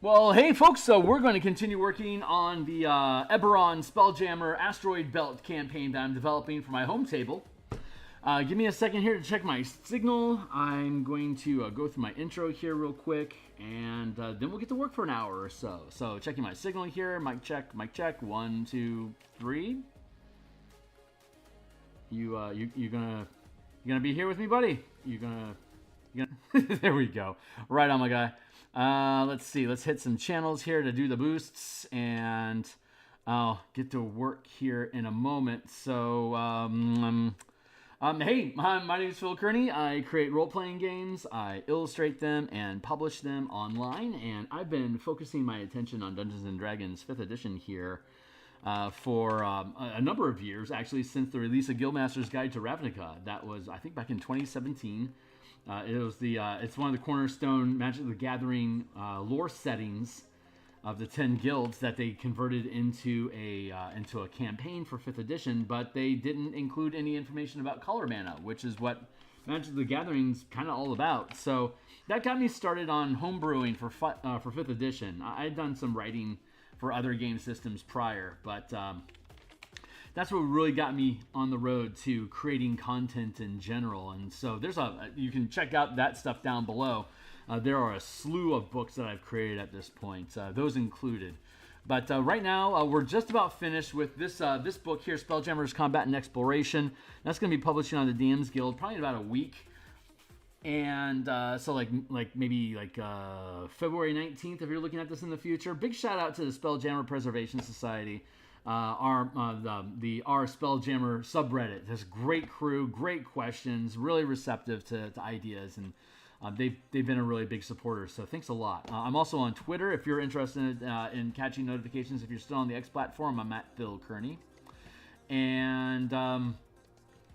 Well, hey folks, so we're going to continue working on the Eberron Spelljammer Asteroid Belt campaign that I'm developing for my home table. Give me a second here to check my signal. I'm going to go through my intro here real quick, and then we'll get to work for an hour or so. So checking my signal here, mic check, 1, 2, 3. You gonna be here with me, buddy? You gonna there we go. Right on, my guy. Let's see. Let's hit some channels here to do the boosts, and I'll get to work here in a moment. So, hey, my name is Phil Kearney. I create role-playing games. I illustrate them and publish them online, and I've been focusing my attention on Dungeons & Dragons 5th edition here for a number of years, actually, since the release of Guildmaster's Guide to Ravnica. That was, I think, back in 2017. It's one of the cornerstone Magic the Gathering lore settings of the 10 guilds that they converted into a campaign for 5th edition, but they didn't include any information about color mana, which is what Magic the Gathering's kind of all about. So that got me started on homebrewing for 5th edition. I had done some writing for other game systems prior, but that's what really got me on the road to creating content in general. And so you can check out that stuff down below. There are a slew of books that I've created at this point, those included. But right now, we're just about finished with this book here, Spelljammer's Combat and Exploration. That's going to be publishing on the DMsGuild probably in about a week. And so maybe February 19th, if you're looking at this in the future. Big shout out to the Spelljammer Preservation Society. Our Spelljammer subreddit. There's a great crew, great questions, really receptive to ideas, and they've been a really big supporter, so thanks a lot. I'm also on Twitter if you're interested in catching notifications. If you're still on the X platform, I'm at Phil Kearney. And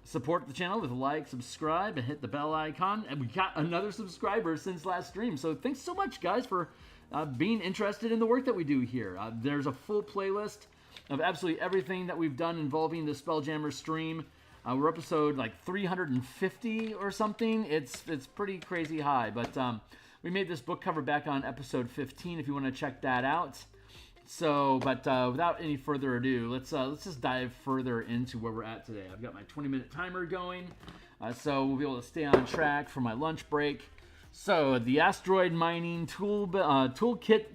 support the channel with a like, subscribe, and hit the bell icon. And we got another subscriber since last stream, so thanks so much, guys, for being interested in the work that we do here. There's a full playlist of absolutely everything that we've done involving the Spelljammer stream. We're episode 350 or something. It's pretty crazy high, but we made this book cover back on episode 15 if you want to check that out. So, but without any further ado, let's just dive further into where we're at today. I've got my 20-minute timer going, so we'll be able to stay on track for my lunch break. So, the Asteroid Mining Toolkit,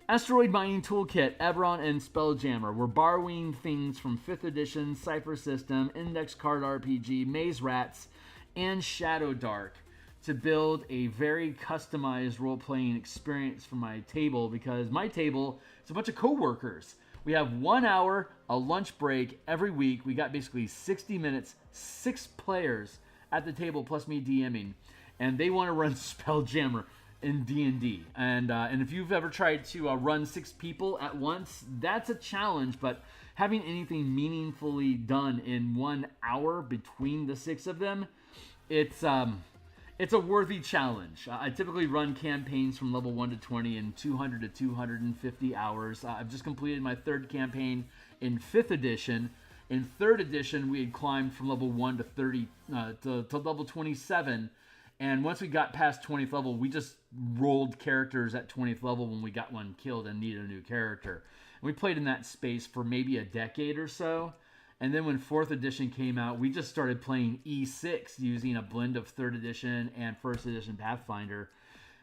Eberron, and Spelljammer. We're borrowing things from 5th edition, Cypher System, Index Card RPG, Maze Rats, and Shadow Dark to build a very customized role-playing experience for my table, because my table is a bunch of co-workers. We have 1 hour, a lunch break every week. We got basically 60 minutes, 6 players at the table plus me DMing, and they want to run Spelljammer in D&D. And if you've ever tried to run 6 people at once, that's a challenge, but having anything meaningfully done in 1 hour between the 6 of them, it's a worthy challenge. I typically run campaigns from level 1 to 20 in 200 to 250 hours. I've just completed my 3rd campaign in 5th edition. In 3rd edition, we had climbed from level 1 to 30 to level 27. And once we got past 20th level, we just rolled characters at 20th level when we got one killed and needed a new character. And we played in that space for maybe a decade or so. And then when 4th edition came out, we just started playing E6 using a blend of 3rd edition and 1st edition Pathfinder,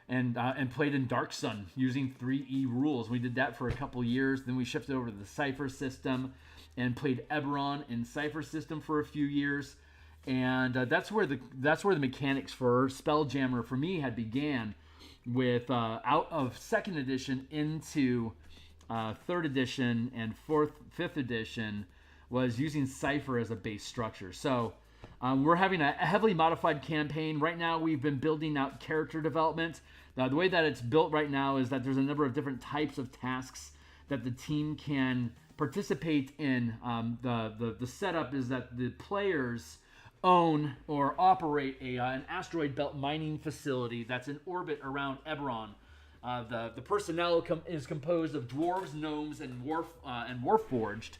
and played in Dark Sun using 3E rules. We did that for a couple years. Then we shifted over to the Cypher System and played Eberron in Cypher System for a few years. And that's where the mechanics for Spelljammer for me had began, with out of 2nd edition into 3rd edition and 5th edition was using Cypher as a base structure. So we're having a heavily modified campaign. Right now we've been building out character development. Now, the way that it's built right now is that there's a number of different types of tasks that the team can participate in. The setup is that the players own or operate an asteroid belt mining facility that's in orbit around Eberron. The personnel is composed of dwarves, gnomes, and warforged,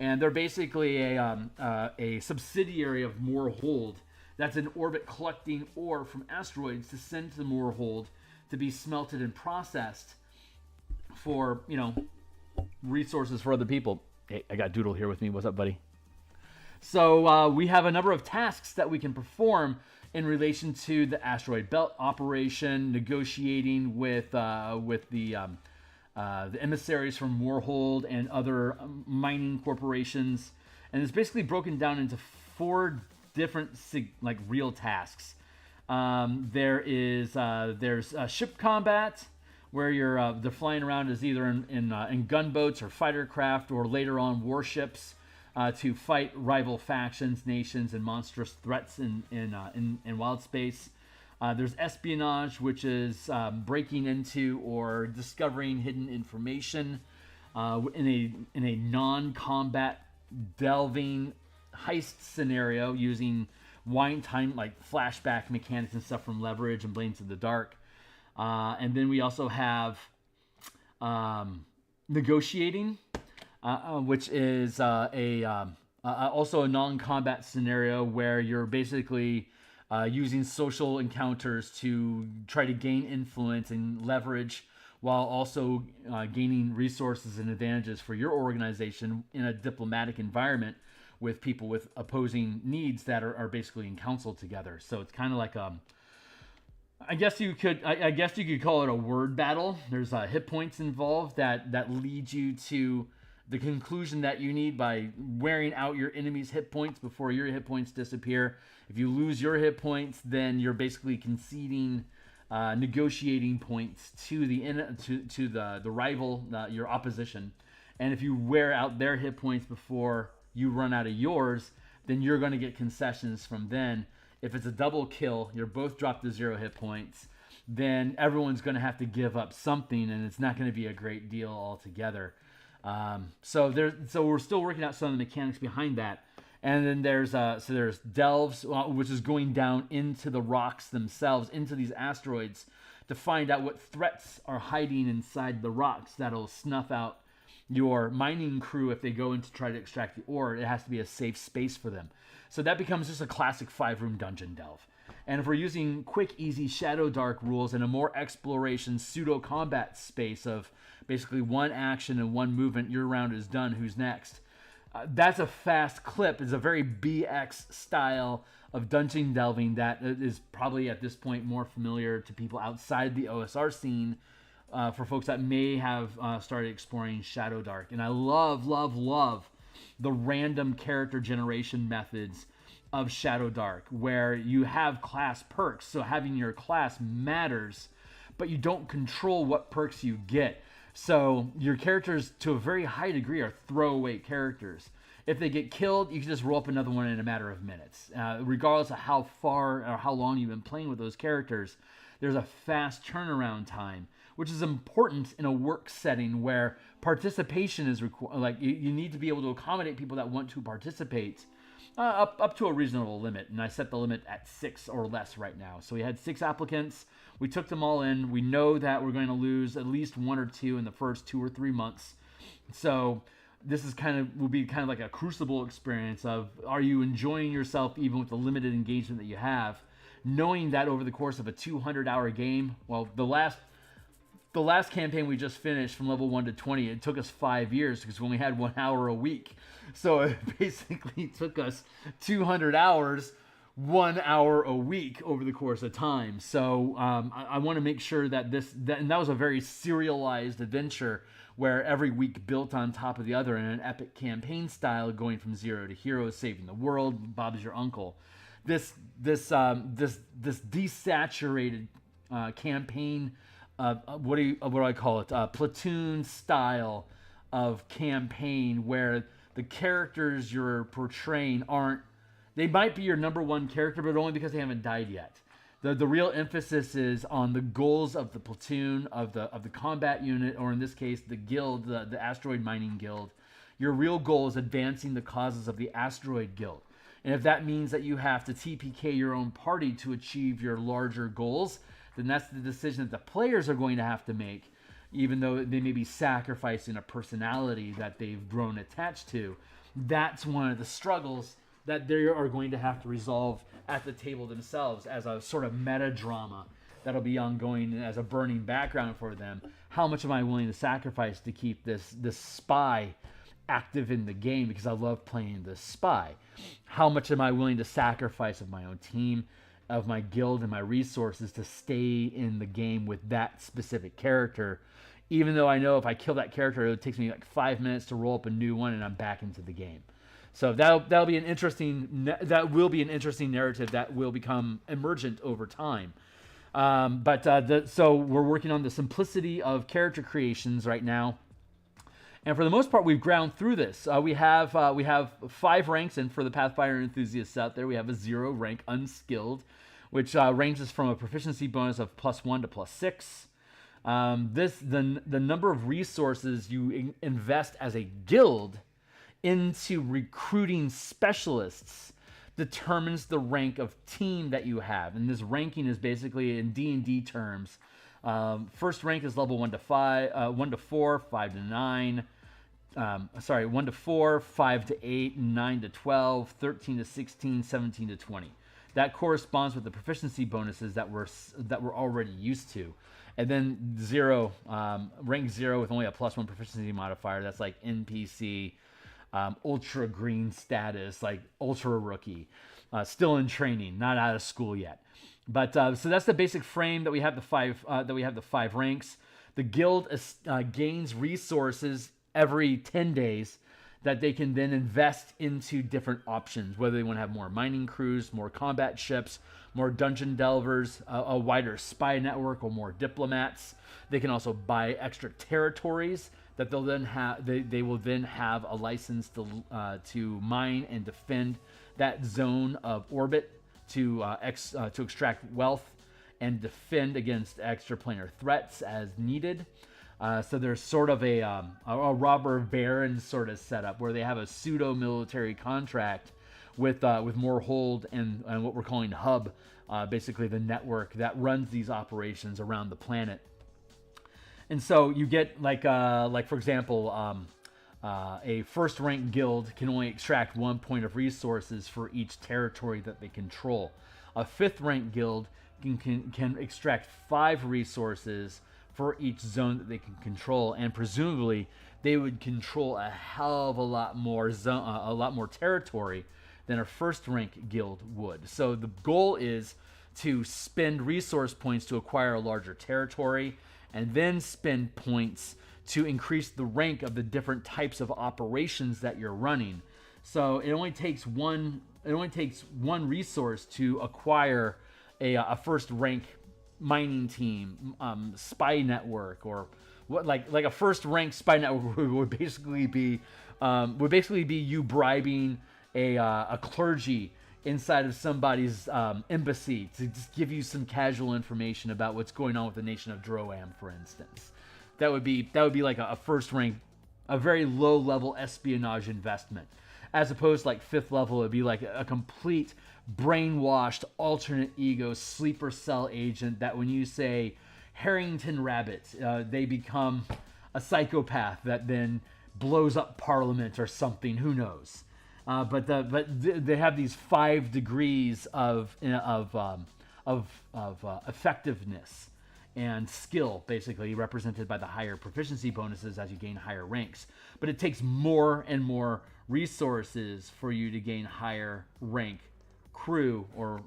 and they're basically a subsidiary of Moorhold that's in orbit collecting ore from asteroids to send to the Moorhold to be smelted and processed. for, resources for other people. Hey, I got Doodle here with me. What's up, buddy? So we have a number of tasks that we can perform in relation to the Asteroid Belt operation, negotiating with the emissaries from Warhold and other mining corporations, and it's basically broken down into 4 different real tasks. There's ship combat, where they're flying around as either in gunboats or fighter craft, or later on warships, to fight rival factions, nations, and monstrous threats in wild space. There's espionage, which is breaking into or discovering hidden information in a non-combat delving heist scenario using wind time, like flashback mechanics and stuff from Leverage and Blades of the Dark. And then we also have negotiating, which is also a non-combat scenario where you're basically using social encounters to try to gain influence and leverage, while also gaining resources and advantages for your organization in a diplomatic environment with people with opposing needs that are basically in council together. So it's kind of like I guess you could call it a word battle. There's hit points involved that lead you to the conclusion that you need by wearing out your enemy's hit points before your hit points disappear. If you lose your hit points, then you're basically conceding negotiating points to the rival, your opposition. And if you wear out their hit points before you run out of yours, then you're going to get concessions from them. If it's a double kill, you're both dropped to 0 hit points, then everyone's going to have to give up something, and it's not going to be a great deal altogether. So we're still working out some of the mechanics behind that. And then there's delves, which is going down into the rocks themselves, into these asteroids, to find out what threats are hiding inside the rocks that'll snuff out your mining crew if they go in to try to extract the ore. It has to be a safe space for them. So that becomes just a classic 5-room dungeon delve. And if we're using quick, easy Shadow Dark rules in a more exploration, pseudo-combat space of basically one action and one movement, your round is done, who's next? That's a fast clip. It's a very BX style of dungeon delving that is probably at this point more familiar to people outside the OSR scene, for folks that may have started exploring Shadow Dark. And I love the random character generation methods of Shadow Dark, where you have class perks, so having your class matters, but you don't control what perks you get. So your characters, to a very high degree, are throwaway characters. If they get killed, you can just roll up another one in a matter of minutes. Regardless of how far or how long you've been playing with those characters, there's a fast turnaround time, which is important in a work setting where participation is required. Like you need to be able to accommodate people that want to participate up to a reasonable limit. And I set the limit at 6 or less right now. So we had 6 applicants. We took them all in. We know that we're going to lose at least 1 or 2 in the first 2 or 3 months. So this is will be kind of like a crucible experience of, are you enjoying yourself even with the limited engagement that you have, knowing that over the course of a 200-hour game, well, the last campaign we just finished from level 1 to 20, it took us 5 years because we only had 1 hour a week. So it basically took us 200 hours, 1 hour a week over the course of time. So I want to make sure that and that was a very serialized adventure where every week built on top of the other in an epic campaign style, going from 0 to hero, saving the world, Bob's your uncle. This desaturated campaign, what do I call it? Platoon style of campaign where the characters you're portraying they might be your number one character, but only because they haven't died yet. The real emphasis is on the goals of the platoon, of the combat unit, or in this case, the guild, the Asteroid Mining Guild. Your real goal is advancing the causes of the Asteroid Guild. And if that means that you have to TPK your own party to achieve your larger goals, then that's the decision that the players are going to have to make, even though they may be sacrificing a personality that they've grown attached to. That's one of the struggles that they are going to have to resolve at the table themselves as a sort of meta drama that'll be ongoing as a burning background for them. How much am I willing to sacrifice to keep this spy active in the game because I love playing the spy? How much am I willing to sacrifice of my own team, of my guild, and my resources to stay in the game with that specific character, even though I know if I kill that character, it takes me like 5 minutes to roll up a new one and I'm back into the game. So that'll be an interesting narrative that will become emergent over time. So we're working on the simplicity of character creations right now. And for the most part, we've ground through this. We have 5 ranks, and for the Pathfinder enthusiasts out there, we have a 0 rank unskilled, which ranges from a proficiency bonus of +1 to +6. The number of resources you invest as a guild into recruiting specialists determines the rank of team that you have. And this ranking is basically, in D&D terms, first rank is level 1 to 5, 1 to 4, 5 to 9. 1 to 4, 5 to 8, 9 to 12, 13 to 16, 17 to 20. That corresponds with the proficiency bonuses that we're already used to. And then 0, rank 0 with only a +1 proficiency modifier. That's like NPC, ultra green status, like ultra rookie, still in training, not out of school yet. But so that's the basic frame that we have. The 5 ranks. The guild gains resources every 10 days that they can then invest into different options, whether they want to have more mining crews, more combat ships, more dungeon delvers, a wider spy network, or more diplomats. They can also buy extra territories that they'll then have. They will then have a license to mine and defend that zone of orbit to extract wealth and defend against extraplanar threats as needed. So there's sort of a robber baron sort of setup where they have a pseudo military contract with Moorhold and what we're calling Hub, basically the network that runs these operations around the planet. And so you get like for example, a first rank guild can only extract 1 point of resources for each territory that they control. A 5th rank guild can extract 5 resources for each zone that they can control, and presumably they would control a hell of a lot more territory than a first rank guild would. So the goal is to spend resource points to acquire a larger territory, and then spend points to increase the rank of the different types of operations that you're running. So it only takes one resource to acquire a first rank mining team, spy network, or what like a first rank spy network would basically be you bribing a clergy inside of somebody's embassy to just give you some casual information about what's going on with the nation of Droam, for instance. That would be like a first rank, a very low level espionage investment, as opposed to like 5th level. It'd be like a complete brainwashed alternate ego sleeper cell agent that when you say Harrington Rabbit, they become a psychopath that then blows up Parliament or something. Who knows? But they have these 5 degrees of effectiveness and skill, basically represented by the higher proficiency bonuses as you gain higher ranks. But it takes more and more resources for you to gain higher rank crew or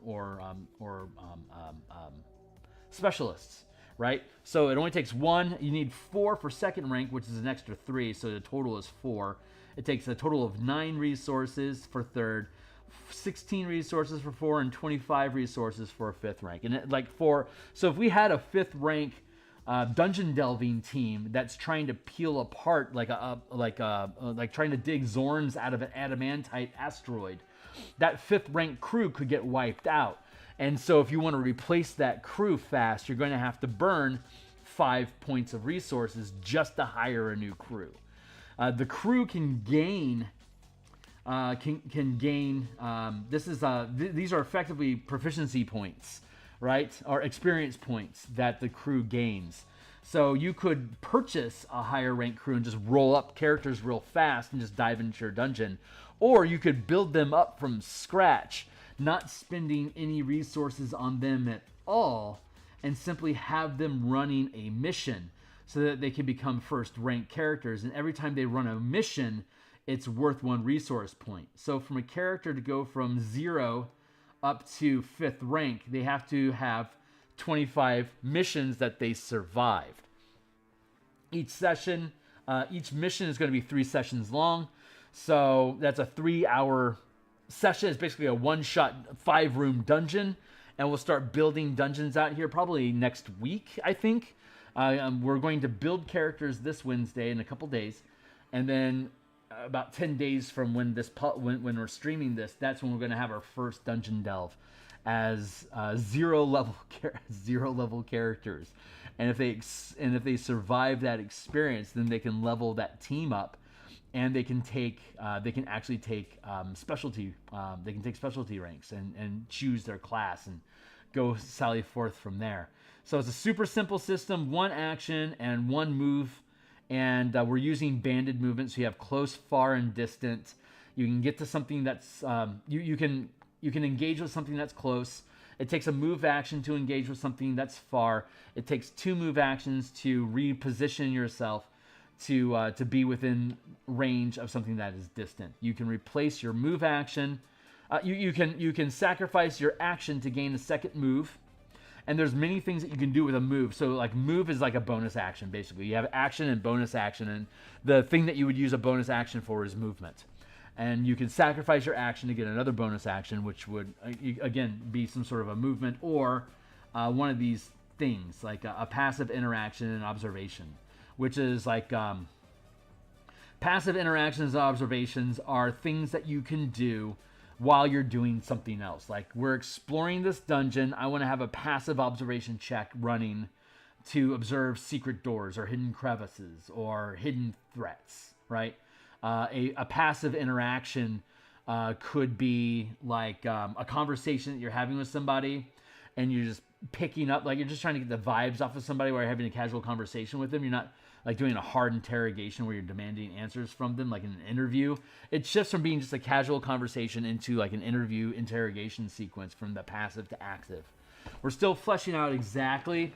specialists, right? So it only takes 1. You need 4 for second rank, which is an extra 3, so the total is 4. It takes a total of 9 resources for third, 16 resources for 4, and 25 resources for a 5th rank. And so if we had a 5th rank dungeon delving team that's trying to peel apart like trying to dig Zorns out of an adamantite asteroid, that 5th rank crew could get wiped out. And so if you want to replace that crew fast, you're going to have to burn 5 points of resources just to hire a new crew. The crew can gain these are effectively proficiency points, right? Or experience points that the crew gains. So you could purchase a higher rank crew and just roll up characters real fast and just dive into your dungeon. Or you could build them up from scratch, not spending any resources on them at all, and simply have them running a mission so that they can become first rank characters. And every time they run a mission, it's worth 1 resource point. So from a character to go from 0 up to 5th rank, they have to have 25 missions that they survived. Each session, each mission is going to be 3 sessions long. So that's a 3-hour session. It's basically a one-shot 5-room dungeon. And we'll start building dungeons out here probably next week, I think. We're going to build characters this Wednesday in a couple days. And then about 10 days from when when we're streaming this, that's when we're going to have our first dungeon delve as zero level characters. And if they survive that experience, then they can level that team up, and they can actually take specialty ranks and choose their class and go sally forth from there. So it's a super simple system, 1 action and 1 move. And we're using banded movement, so you have close, far, and distant. You can get to something that's you can engage with something that's close. It takes a move action to engage with something that's far. It takes 2 move actions to reposition yourself to be within range of something that is distant. You can replace your move action. You can sacrifice your action to gain a second move. And there's many things that you can do with a move. So like move is like a bonus action, basically. You have action and bonus action, and the thing that you would use a bonus action for is movement. And you can sacrifice your action to get another bonus action, which would, again, be some sort of a movement or one of these things, like a passive interaction and observation, which is like passive interactions and observations are things that you can do while you're doing something else. Like, we're exploring this dungeon. I want to have a passive observation check running to observe secret doors or hidden crevices or hidden threats, right? A passive interaction could be like a conversation that you're having with somebody, and you're just picking up, like you're just trying to get the vibes off of somebody while you're having a casual conversation with them. You're not like doing a hard interrogation where you're demanding answers from them, like in an interview. It shifts from being just a casual conversation into like an interview interrogation sequence from the passive to active. We're still fleshing out exactly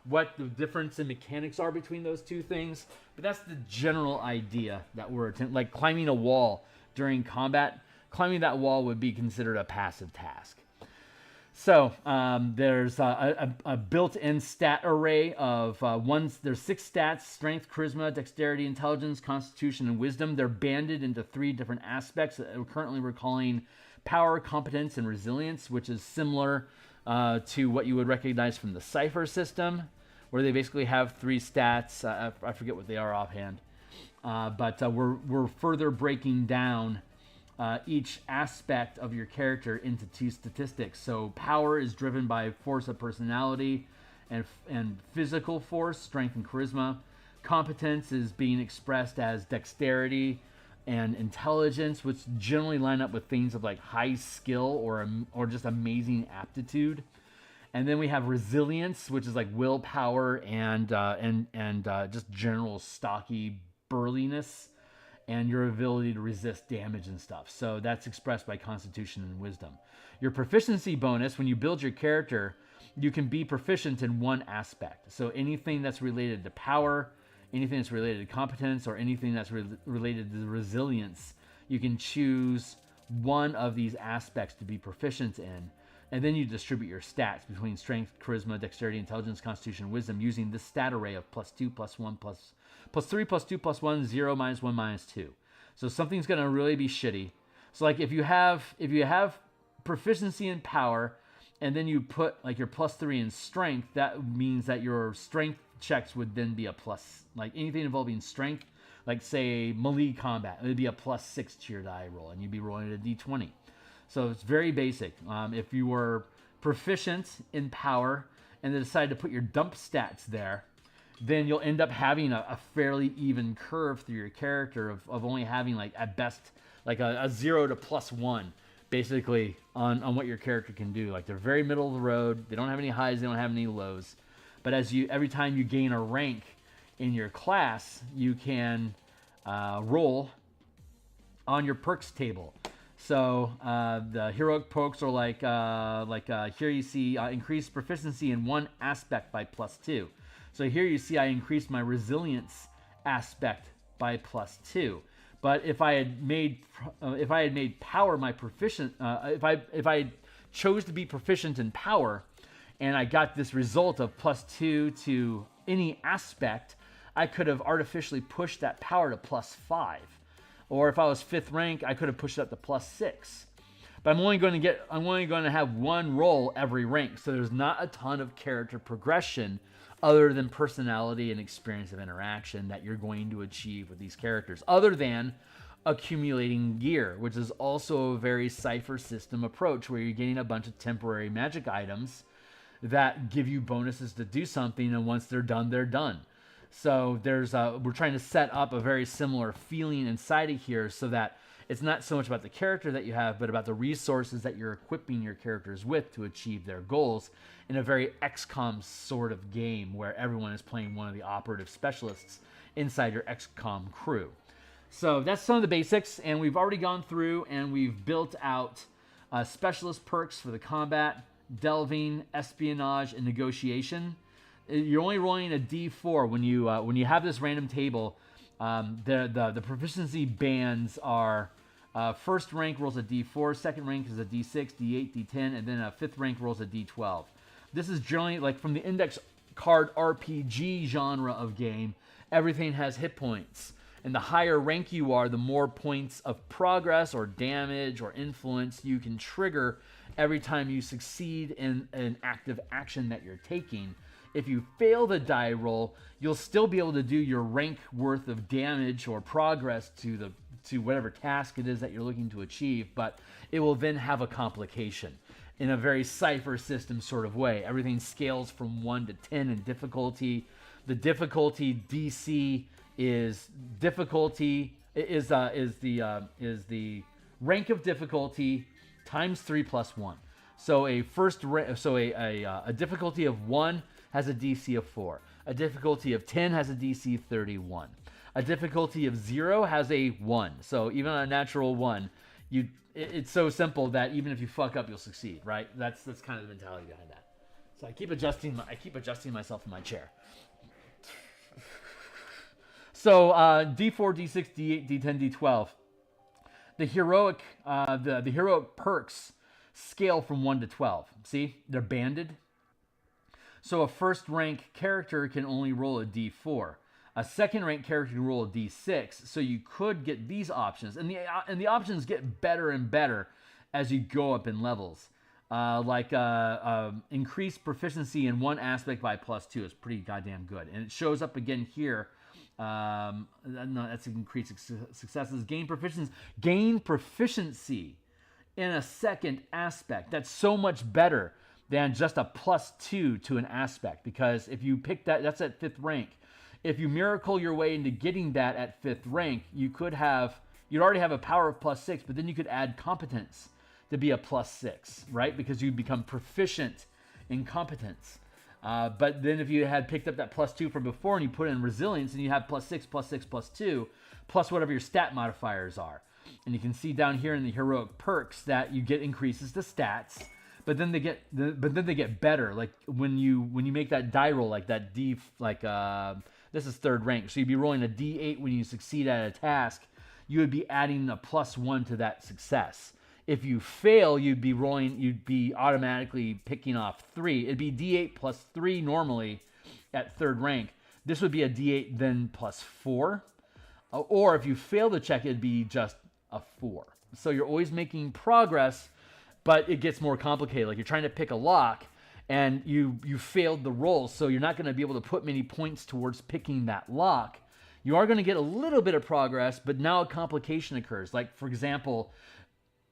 what the difference in mechanics are between those two things, but that's the general idea that we're like climbing a wall during combat. Climbing that wall would be considered a passive task. So there's a built-in stat array of there's 6 stats: strength, charisma, dexterity, intelligence, constitution, and wisdom. They're banded into 3 different aspects that currently we're calling power, competence, and resilience, which is similar to what you would recognize from the Cypher system, where they basically have 3 stats. I forget what they are offhand, but we're further breaking down each aspect of your character into 2 statistics. So power is driven by force of personality and physical force, strength and charisma. Competence is being expressed as dexterity and intelligence, which generally line up with things of like high skill or just amazing aptitude. And then we have resilience, which is like willpower and just general stocky burliness, and your ability to resist damage and stuff. So that's expressed by constitution and wisdom. Your proficiency bonus, when you build your character, you can be proficient in 1 aspect. So anything that's related to power, anything that's related to competence, or anything that's related to resilience, you can choose one of these aspects to be proficient in. And then you distribute your stats between strength, charisma, dexterity, intelligence, constitution, and wisdom using this stat array of +2, +1, +3, +2, +1, 0, -1, -2. So something's going to really be shitty. So like if you have proficiency in power, and then you put like your +3 in strength, that means that your strength checks would then be a plus. Like anything involving strength, like say melee combat, it would be a +6 to your die roll, and you'd be rolling a d20. So it's very basic. If you were proficient in power and then decide to put your dump stats there, then you'll end up having a fairly even curve through your character of only having like at best like a 0 to +1 basically on what your character can do. Like they're very middle of the road. They don't have any highs. They don't have any lows. But every time you gain a rank in your class, you can roll on your perks table. So the heroic perks are like here you see increased proficiency in one aspect by +2. So here you see I increased my resilience aspect by +2. But if I had made power my proficient, if I chose to be proficient in power, and I got this result of +2 to any aspect, I could have artificially pushed that power to +5. Or if I was 5th rank, I could have pushed it up to +6. But I'm only going to have one roll every rank, so there's not a ton of character progression other than personality and experience of interaction that you're going to achieve with these characters, other than accumulating gear, which is also a very Cypher system approach where you're getting a bunch of temporary magic items that give you bonuses to do something, and once they're done, they're done. So we're trying to set up a very similar feeling inside of here so that it's not so much about the character that you have, but about the resources that you're equipping your characters with to achieve their goals in a very XCOM sort of game where everyone is playing one of the operative specialists inside your XCOM crew. So that's some of the basics, and we've already gone through and we've built out specialist perks for the combat, delving, espionage, and negotiation. You're only rolling a D4 when you have this random table. The proficiency bands are first rank rolls a D4, second rank is a D6, D8, D10, and then a 5th rank rolls a D12. This is generally like from the index card RPG genre of game. Everything has hit points, and the higher rank you are, the more points of progress or damage or influence you can trigger every time you succeed in an active action that you're taking. If you fail the die roll, you'll still be able to do your rank worth of damage or progress to whatever task it is that you're looking to achieve, but it will then have a complication in a very Cypher system sort of way. Everything scales from 1 to 10 in difficulty. The difficulty DC is difficulty is the rank of difficulty times 3 plus 1. So a difficulty of 1 has a DC of 4. A difficulty of 10 has a DC 31. A difficulty of 0 has a 1. So even on a natural 1, it's so simple that even if you fuck up, you'll succeed, right? That's kind of the mentality behind that. So I keep adjusting myself in my chair. So D4, D6, D8, D10, D12. The heroic perks scale from 1 to 12. See, they're banded. So a first rank character can only roll a D4. A second rank character can roll a D6. So you could get these options, and the options get better and better as you go up in levels. Increased proficiency in one aspect by +2 is pretty goddamn good, and it shows up again here. No, that's increased successes. Gain proficiency in a second aspect. That's so much better than just a +2 to an aspect, because if you pick that's at 5th rank. If you miracle your way into getting that at 5th rank, you'd already have a power of +6, but then you could add competence to be a +6, right? Because you become proficient in competence. But then if you had picked up that +2 from before and you put in resilience, and you have +6, +6, +2, plus whatever your stat modifiers are. And you can see down here in the heroic perks that you get increases to stats, but then they get better. Like when you make that die roll, like that this is 3rd rank, so you'd be rolling a D8 when you succeed at a task. You would be adding a +1 to that success. If you fail, you'd be automatically picking off 3. It'd be D8 plus 3 normally at 3rd rank. This would be a D8 then plus 4. Or if you fail the check, it'd be just a 4. So you're always making progress, but it gets more complicated. Like you're trying to pick a lock, and you failed the roll, so you're not going to be able to put many points towards picking that lock. You are going to get a little bit of progress, but now a complication occurs. Like, for example,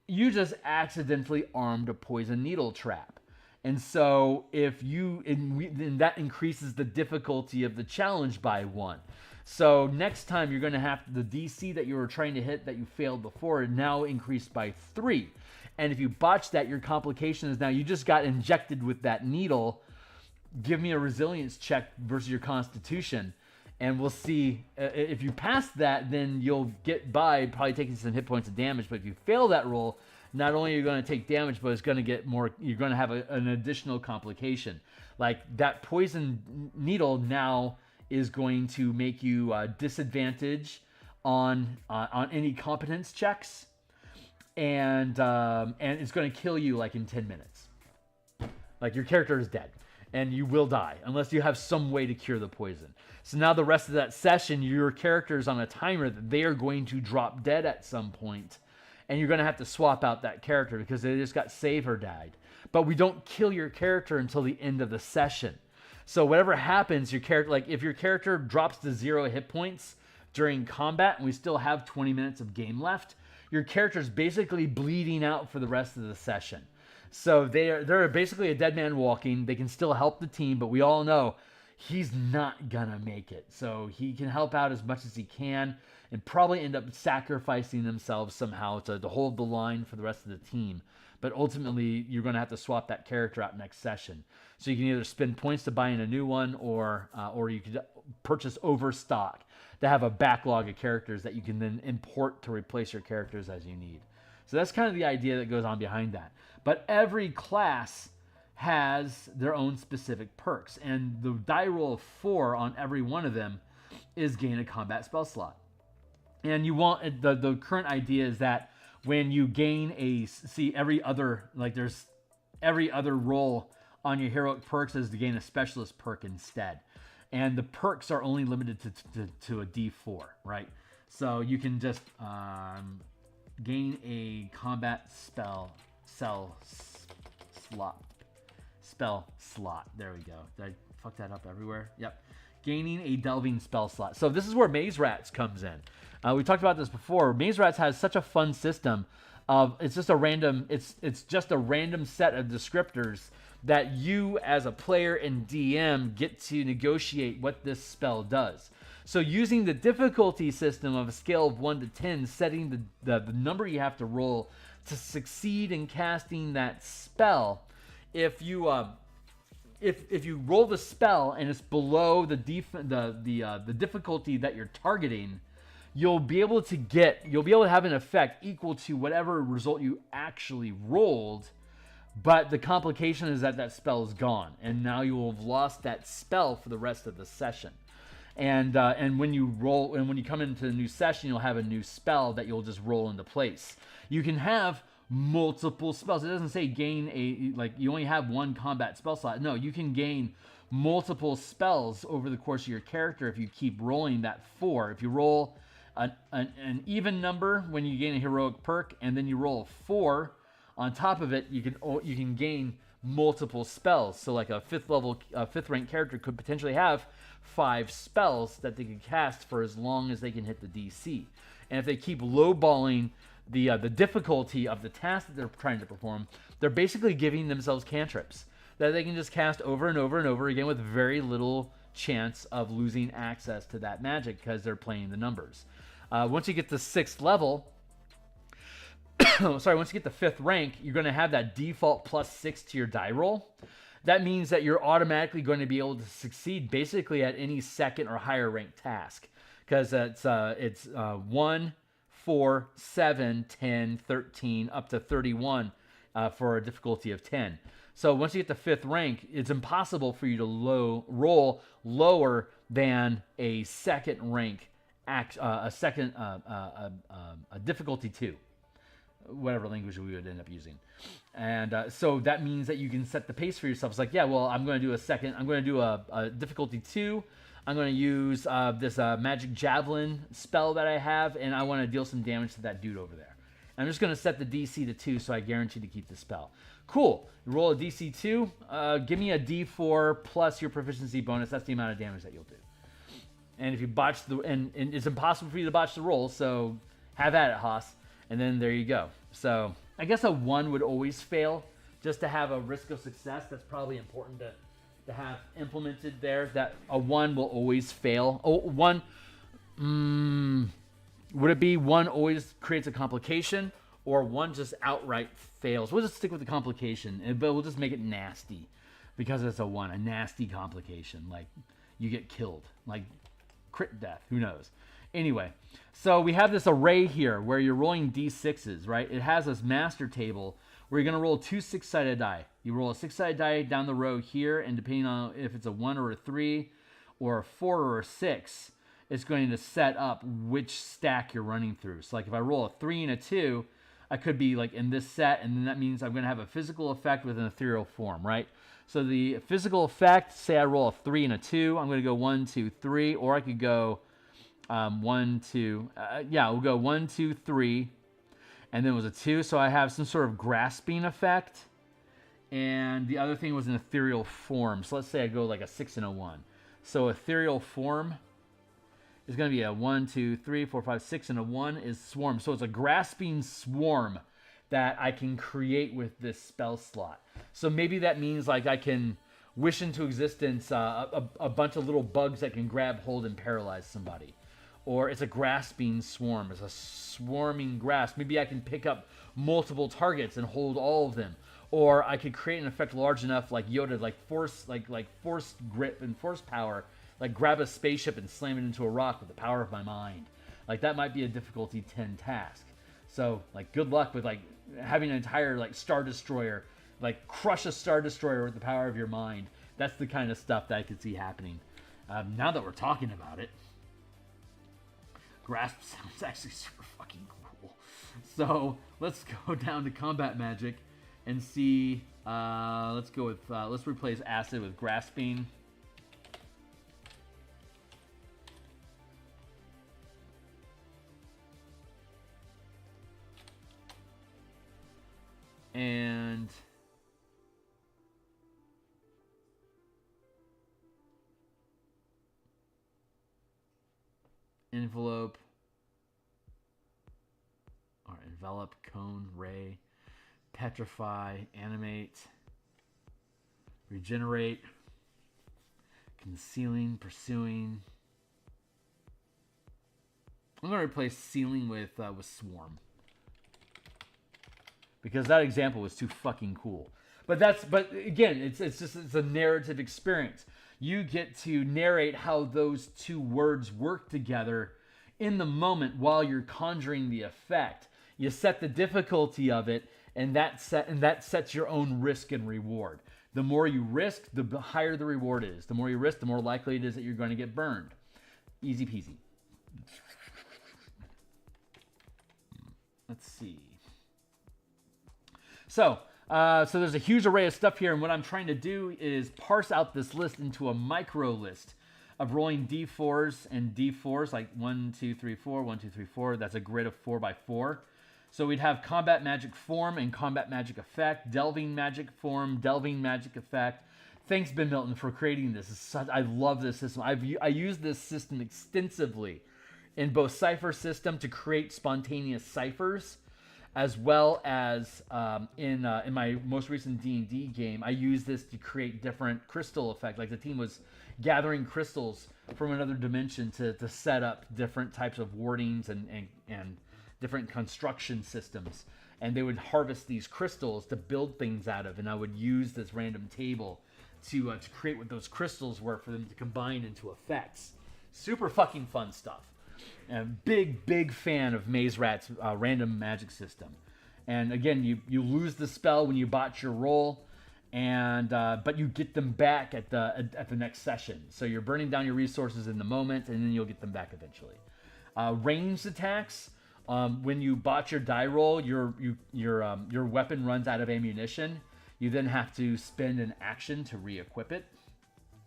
you just accidentally armed a poison needle trap. And so then that increases the difficulty of the challenge by 1. So next time you're going to have the DC that you were trying to hit that you failed before now increased by 3. And if you botch that, your complication is now you just got injected with that needle. Give me a resilience check versus your constitution. And we'll see if you pass that, then you'll get by probably taking some hit points of damage. But if you fail that roll, not only are you going to take damage, but it's going to get more. You're going to have an additional complication. Like that poison needle now is going to make you disadvantage on any competence checks, and it's going to kill you like in 10 minutes. Like your character is dead. And you will die unless you have some way to cure the poison. So now the rest of that session, your character is on a timer that they are going to drop dead at some point, and you're going to have to swap out that character because they just got saved or died. But we don't kill your character until the end of the session. So whatever happens, your character, like if your character drops to 0 hit points during combat and we still have 20 minutes of game left, your character is basically bleeding out for the rest of the session. So they're basically a dead man walking. They can still help the team, but we all know he's not gonna make it. So he can help out as much as he can and probably end up sacrificing themselves somehow to hold the line for the rest of the team. But ultimately, you're gonna have to swap that character out next session. So you can either spend points to buy in a new one, or you could purchase overstock to have a backlog of characters that you can then import to replace your characters as you need. So that's kind of the idea that goes on behind that. But every class has their own specific perks, and the die roll of 4 on every one of them is gain a combat spell slot. And you want the current idea is that when you gain every other roll on your heroic perks is to gain a specialist perk instead, and the perks are only limited to a D4, right? So you can just gain a combat spell slot. There we go. Did I fuck that up everywhere? Yep. Gaining a delving spell slot. So this is where Maze Rats comes in. We talked about this before. Maze Rats has such a fun system of it's just a random set of descriptors that you as a player and DM get to negotiate what this spell does. So using the difficulty system of a scale of 1 to 10, setting the number you have to roll to succeed in casting that spell. If you roll the spell and it's below the difficulty that you're targeting, you'll be able to have an effect equal to whatever result you actually rolled. But the complication is that spell is gone, and now you will have lost that spell for the rest of the session. And when you come into a new session, you'll have a new spell that you'll just roll into place. You can have multiple spells. It doesn't say you only have one combat spell slot. No, you can gain multiple spells over the course of your character if you keep rolling that 4. If you roll an even number when you gain a heroic perk, and then you roll a 4 on top of it, you can gain multiple spells. So like a 5th ranked character could potentially have 5 spells that they can cast for as long as they can hit the DC. And if they keep lowballing the difficulty of the task that they're trying to perform, they're basically giving themselves cantrips that they can just cast over and over and over again with very little chance of losing access to that magic because they're playing the numbers. Once you get to 6th level, once you get to 5th rank, you're going to have that default +6 to your die roll. That means that you're automatically going to be able to succeed basically at any 2nd or higher ranked task, because it's 1, 4, 7, 10, 13, up to 31 for a difficulty of 10. So once you get to 5th rank, it's impossible for you to roll lower than a 2nd rank, a difficulty 2. Whatever language we would end up using. And so that means that you can set the pace for yourself. It's like, yeah, well, I'm going to do a difficulty 2. I'm going to use this magic javelin spell that I have, and I want to deal some damage to that dude over there. I'm just going to set the DC to 2, so I guarantee to keep the spell. Cool. You roll a DC 2. Give me a D4 plus your proficiency bonus. That's the amount of damage that you'll do. And if you botch and it's impossible for you to botch the roll, so have at it, Haas. And then there you go. So I guess a 1 would always fail, just to have a risk of success. That's probably important to have implemented there, that a 1 will always fail. Oh, 1, would it be 1 always creates a complication, or 1 just outright fails? We'll just stick with the complication, but we'll just make it nasty because it's a 1, a nasty complication. Like you get killed, like crit death. Who knows? Anyway, so we have this array here where you're rolling d6s, right? It has this master table where you're going to roll 2 6-sided die. You roll a 6-sided die down the row here, and depending on if it's a 1 or a 3 or a 4 or a 6, it's going to set up which stack you're running through. So like if I roll a 3 and a 2, I could be like in this set, and then that means I'm going to have a physical effect with an ethereal form, right? So the physical effect, say I roll a 3 and a 2, I'm going to go 1, 2, 3, or I could go 1, 2, we'll go 1, 2, 3, and then it was a 2, so I have some sort of grasping effect, and the other thing was an ethereal form. So let's say I go like a 6 and a 1. So ethereal form is going to be a 1, 2, 3, 4, 5, 6, and a 1 is swarm. So it's a grasping swarm that I can create with this spell slot. So maybe that means like I can wish into existence a bunch of little bugs that can grab hold and paralyze somebody. Or it's a grasping swarm. It's a swarming grasp. Maybe I can pick up multiple targets and hold all of them. Or I could create an effect large enough like Yoda, like force grip and force power, like grab a spaceship and slam it into a rock with the power of my mind. Like that might be a difficulty 10 task. So like good luck with like having an entire like Star Destroyer, like crush a Star Destroyer with the power of your mind. That's the kind of stuff that I could see happening. Now that we're talking about it, Grasp sounds actually super fucking cool. So let's go down to combat magic and see. Let's go with let's replace acid with grasping. And envelope, or envelop, cone, ray, petrify, animate, regenerate, concealing, pursuing. I'm going to replace sealing with swarm, because that example was too fucking cool. But again, it's a narrative experience. You get to narrate how those two words work together in the moment while you're conjuring the effect. You set the difficulty of it, and that sets your own risk and reward. The more you risk, the higher the reward is. The more you risk, the more likely it is that you're going to get burned. Easy peasy. Let's see. So there's a huge array of stuff here, and what I'm trying to do is parse out this list into a micro list of rolling d4s and d4s, like 1, 2, 3, 4, 1, 2, 3, 4. That's a grid of 4 by 4. So we'd have combat magic form and combat magic effect, delving magic form, delving magic effect. Thanks, Ben Milton, for creating this. I love this system. I use this system extensively in both Cypher system to create spontaneous ciphers, as well as in my most recent D&D game, I used this to create different crystal effects. Like the team was gathering crystals from another dimension to set up different types of wardings and different construction systems. And they would harvest these crystals to build things out of, and I would use this random table to create what those crystals were for them to combine into effects. Super fucking fun stuff. And big fan of Maze Rat's random magic system. And again, you lose the spell when you botch your roll, and but you get them back at the next session. So you're burning down your resources in the moment, and then you'll get them back eventually. Ranged attacks. When you botch your die roll, your weapon runs out of ammunition. You then have to spend an action to re-equip it,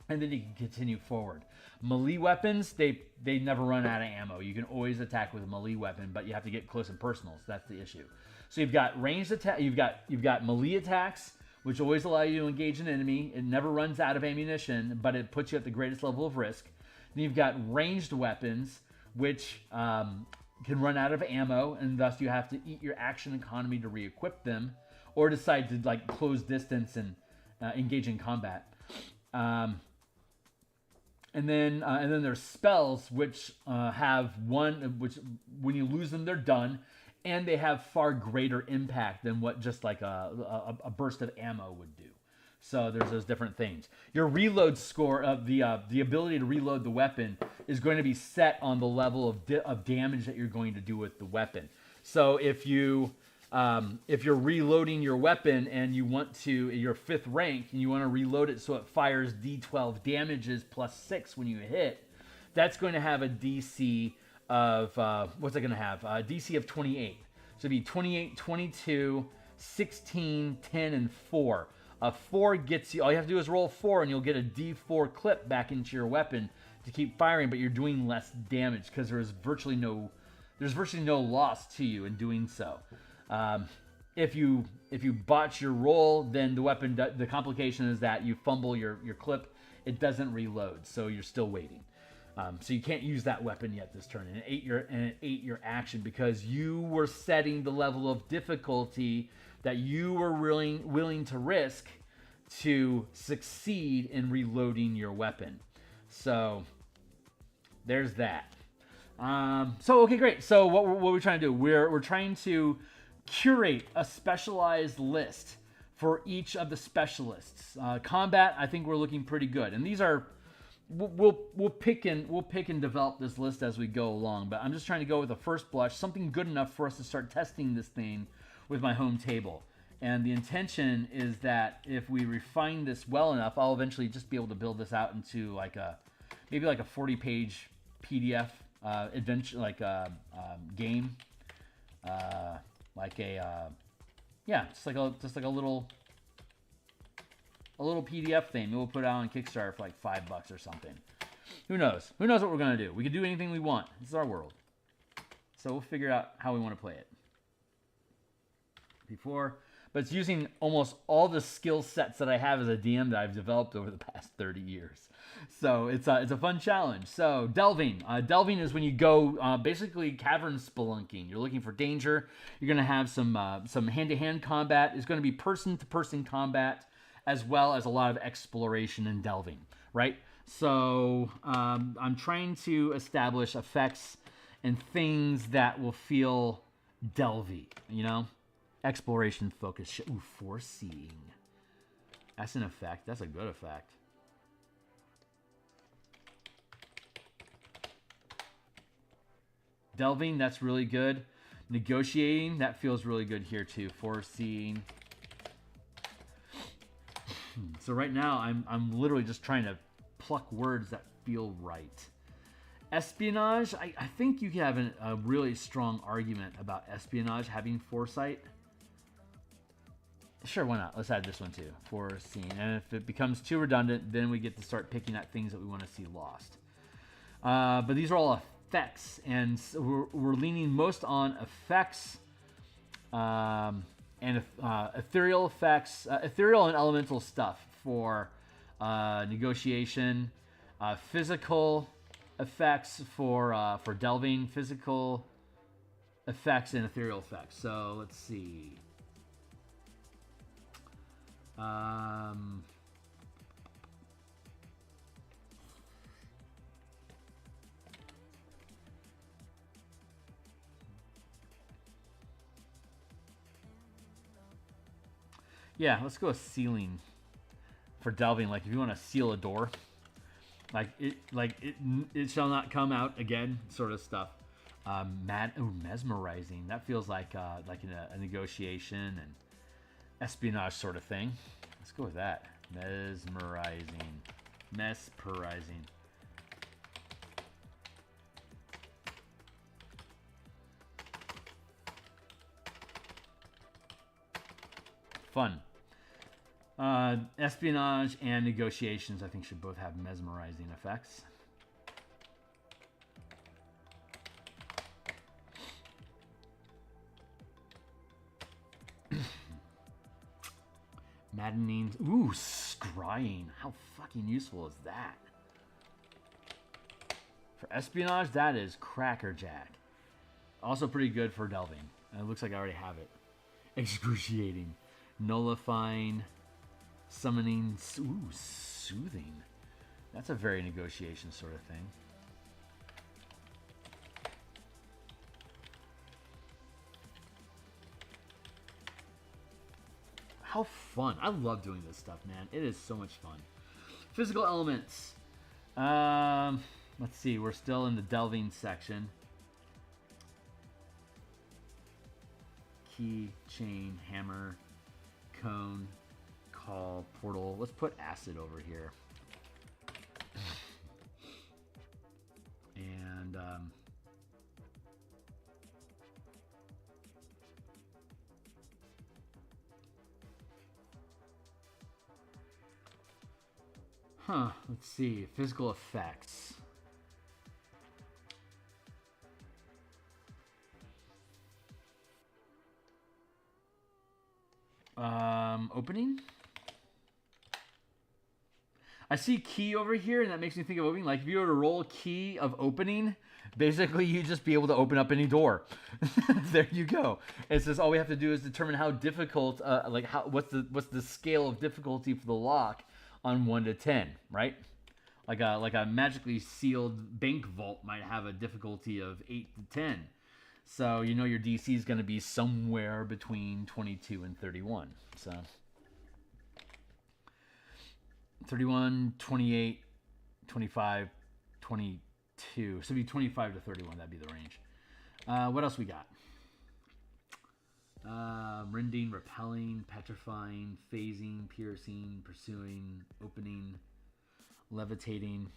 and then you can continue forward. Melee weapons, they never run out of ammo. You can always attack with a melee weapon, but you have to get close and personal. So that's the issue. So you've got ranged attack. You've got melee attacks, which always allow you to engage an enemy. It never runs out of ammunition, but it puts you at the greatest level of risk. Then you've got ranged weapons, which can run out of ammo, and thus you have to eat your action economy to re-equip them, or decide to like close distance and engage in combat. And then there's spells, which have which when you lose them, they're done, and they have far greater impact than what just like a burst of ammo would do. So there's those different things. Your reload score of the ability to reload the weapon is going to be set on the level of damage that you're going to do with the weapon. So if you're reloading your weapon and you want to, you're 5th rank and you want to reload it so it fires D12 damages plus 6 when you hit, that's going to have a DC of what's it going to have? DC of 28. So it'd be 28, 22, 16, 10, and 4. A 4 gets you, all you have to do is roll 4 and you'll get a D4 clip back into your weapon to keep firing, but you're doing less damage because there's virtually no loss to you in doing so. If you botch your roll, then the complication is that you fumble your clip. It doesn't reload, so you're still waiting. So you can't use that weapon yet this turn, and it ate your action because you were setting the level of difficulty that you were willing to risk to succeed in reloading your weapon. So there's that. Okay, great. So what we're trying to do, we're trying to curate a specialized list for each of the specialists. Combat, I think we're looking pretty good, and these are we'll pick and develop this list as we go along. But I'm just trying to go with a first blush, something good enough for us to start testing this thing with my home table. And the intention is that if we refine this well enough, I'll eventually just be able to build this out into maybe like a 40-page PDF adventure, like a game, just like a little PDF thing. We'll put it out on Kickstarter for like $5 or something. Who knows? Who knows what we're gonna do? We can do anything we want. This is our world. So we'll figure out how we want to play it. But it's using almost all the skill sets that I have as a DM that I've developed over the past 30 years. So it's a fun challenge. So delving. Delving is when you go basically cavern spelunking. You're looking for danger. You're going to have some hand-to-hand combat. It's going to be person-to-person combat, as well as a lot of exploration and delving, right? So I'm trying to establish effects and things that will feel delvy, you know? Exploration focus. Ooh, foreseeing. That's an effect. That's a good effect. Delving, that's really good. Negotiating, that feels really good here too. Foreseeing. So right now, I'm literally just trying to pluck words that feel right. Espionage, I think you have a really strong argument about espionage having foresight. Sure, why not? Let's add this one too. Foreseeing. And if it becomes too redundant, then we get to start picking at things that we want to see lost. But these are all effects, and so we're leaning most on effects and ethereal effects, ethereal and elemental stuff for negotiation, physical effects for delving, physical effects and ethereal effects. So let's see. Yeah, let's go with sealing for delving. Like if you want to seal a door, it shall not come out again, sort of stuff. Mesmerizing. That feels like in a negotiation and espionage sort of thing. Let's go with that. Mesmerizing. Fun. Espionage and negotiations, I think, should both have mesmerizing effects. Maddening. Ooh, scrying. How fucking useful is that? For espionage, that is crackerjack. Also pretty good for delving. And it looks like I already have it. Excruciating. Nullifying. Summoning. Ooh, soothing. That's a very negotiation sort of thing. How fun. I love doing this stuff, man. It is so much fun. Physical elements. Let's see. We're still in the delving section. Key, chain, hammer, cone, call, portal. Let's put acid over here. And let's see. Physical effects. Opening? I see key over here, and that makes me think of opening. Like, if you were to roll key of opening, basically you just be able to open up any door. There you go. It says all we have to do is determine how difficult, what's the scale of difficulty for the lock on 1 to 10, right? Like a magically sealed bank vault might have a difficulty of 8 to 10. So you know your DC is going to be somewhere between 22 and 31. So 31, 28, 25, 22. So it'd be 25 to 31. That'd be the range. What else we got? Rending, repelling, petrifying, phasing, piercing, pursuing, opening, levitating,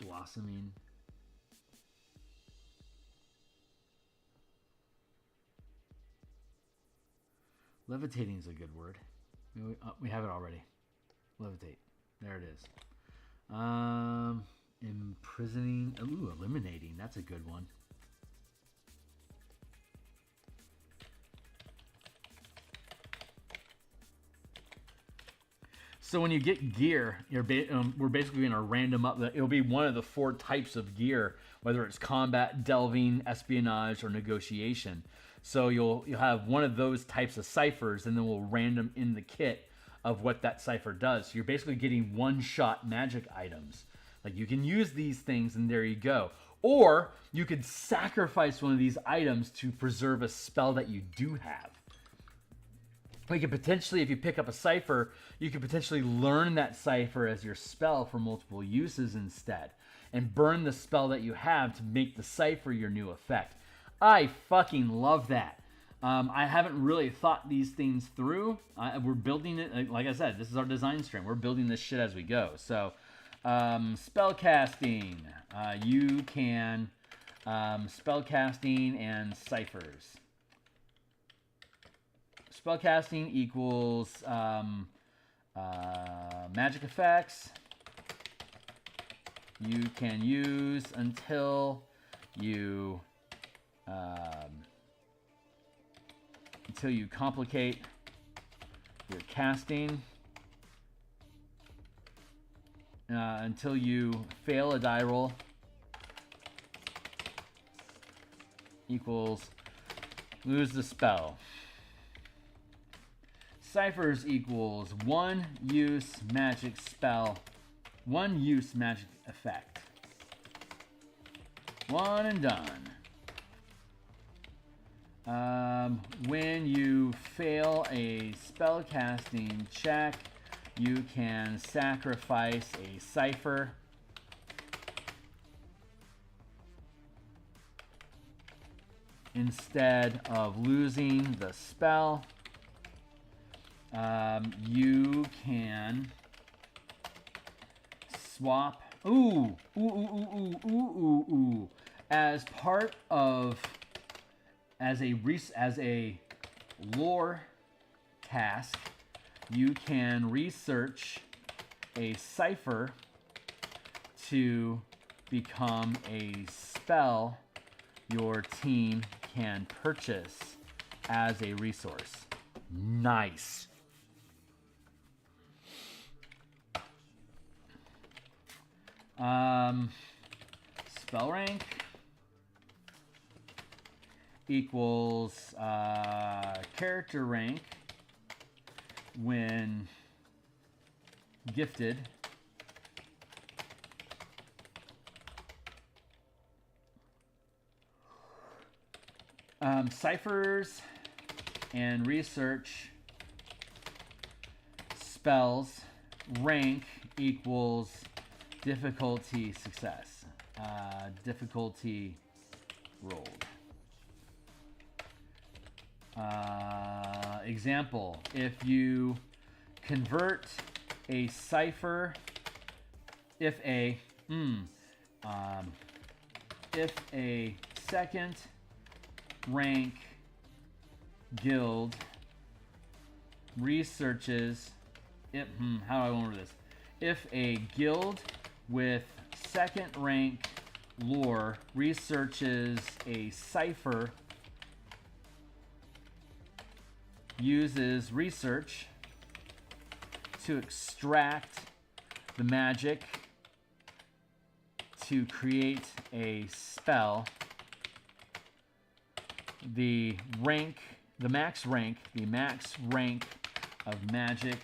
blossoming. Levitating is a good word. We have it already. Levitate. There it is. Imprisoning. Ooh, eliminating. That's a good one. So when you get gear, we're basically going to random up. It'll be one of the 4 types of gear, whether it's combat, delving, espionage, or negotiation. So you'll have one of those types of ciphers, and then we'll random in the kit of what that cipher does. So you're basically getting one-shot magic items. Like, you can use these things, and there you go. Or you could sacrifice one of these items to preserve a spell that you do have. You could potentially, if you pick up a cipher, you could potentially learn that cipher as your spell for multiple uses instead, and burn the spell that you have to make the cipher your new effect. I fucking love that. I haven't really thought these things through. We're building it. Like I said, this is our design stream. We're building this shit as we go. So, spell casting. You can spell casting and ciphers. Spell casting equals magic effects you can use until you complicate your casting, until you fail a die roll, equals lose the spell. Ciphers equals 1 use magic spell, 1 use magic effect. 1 and done. When you fail a spellcasting check, you can sacrifice a cipher. Instead of losing the spell, you can swap. As part of as a lore task, you can research a cipher to become a spell your team can purchase as a resource. Nice. Spell rank equals character rank when gifted Ciphers and research spells rank equals difficulty success. Difficulty rolled. Example, if you convert a cipher, if a second rank guild researches, how do I remember this? If a guild with second rank lore researches a cipher, uses research to extract the magic to create a spell, the max rank of magic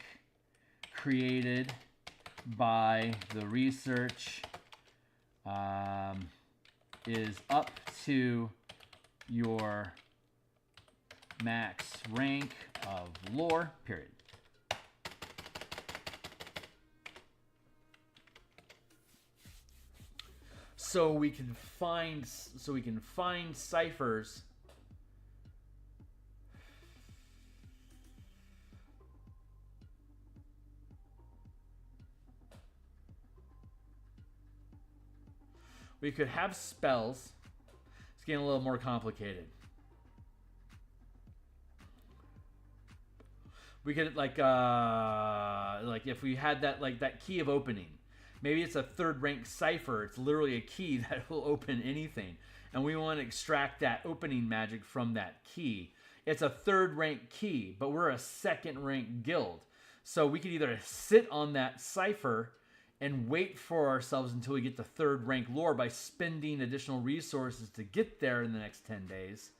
created by the research is up to your max rank of lore, period. So we can find ciphers we could have spells. It's getting a little more complicated. We could like if we had that key of opening. Maybe it's a third rank cipher. It's literally a key that will open anything. And we want to extract that opening magic from that key. It's a third rank key, but we're a second rank guild. So we could either sit on that cipher and wait for ourselves until we get the third rank lore by spending additional resources to get there in the next 10 days.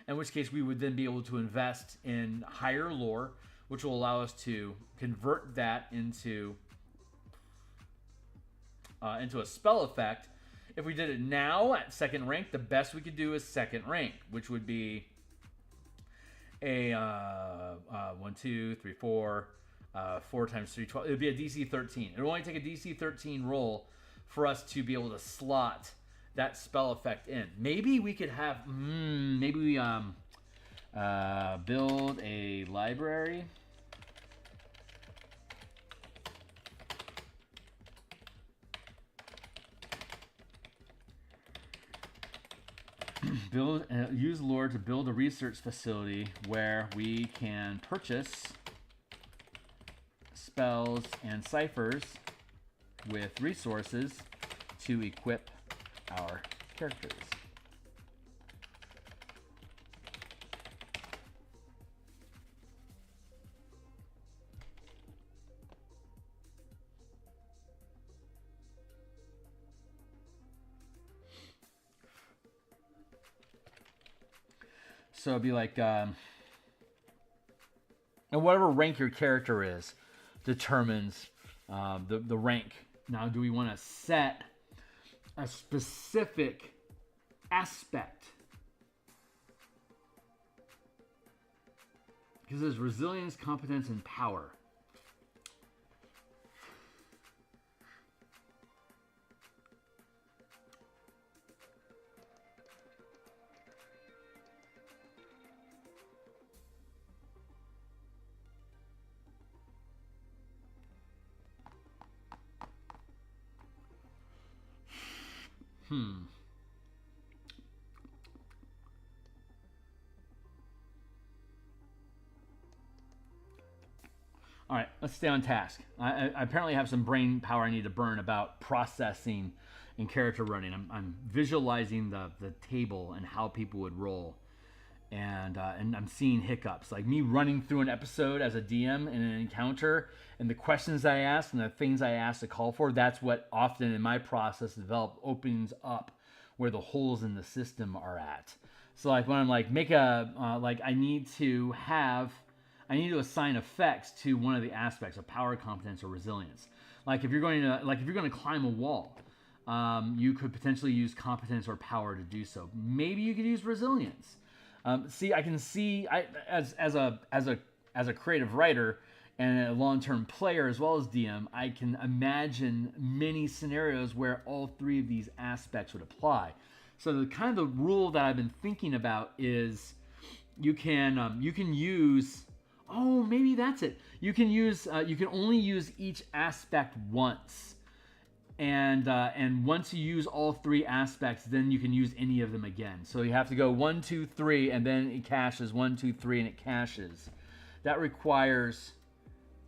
In which case we would then be able to invest in higher lore, which will allow us to convert that into a spell effect. If we did it now at second rank, the best we could do is second rank, which would be a 1, 2, 3, 4, 4 times 3, 12. It would be a DC 13. It would only take a DC 13 roll for us to be able to slot that spell effect in. Maybe we could have, build a library. Use lore to build a research facility where we can purchase spells and ciphers with resources to equip our characters. So it'd be like, and whatever rank your character is determines the rank. Now, do we want to set a specific aspect? Because there's resilience, competence, and power. All right, let's stay on task. I apparently have some brain power I need to burn about processing and character running. I'm visualizing the table and how people would roll, and I'm seeing hiccups, like me running through an episode as a DM in an encounter, and the questions I ask and the things I ask to call for. That's what often in my process opens up where the holes in the system are at. So like when I'm like I need to assign effects to one of the aspects of power, competence, or resilience. Like if you're going to climb a wall, you could potentially use competence or power to do so. Maybe you could use resilience. See, I can see as a creative writer and a long-term player as well as DM, I can imagine many scenarios where all three of these aspects would apply. So the kind of the rule that I've been thinking about is you can use, oh, maybe that's it. You can only use each aspect once. And once you use all three aspects, then you can use any of them again. So you have to go 1, 2, 3, and then it caches 1, 2, 3, and it caches. That requires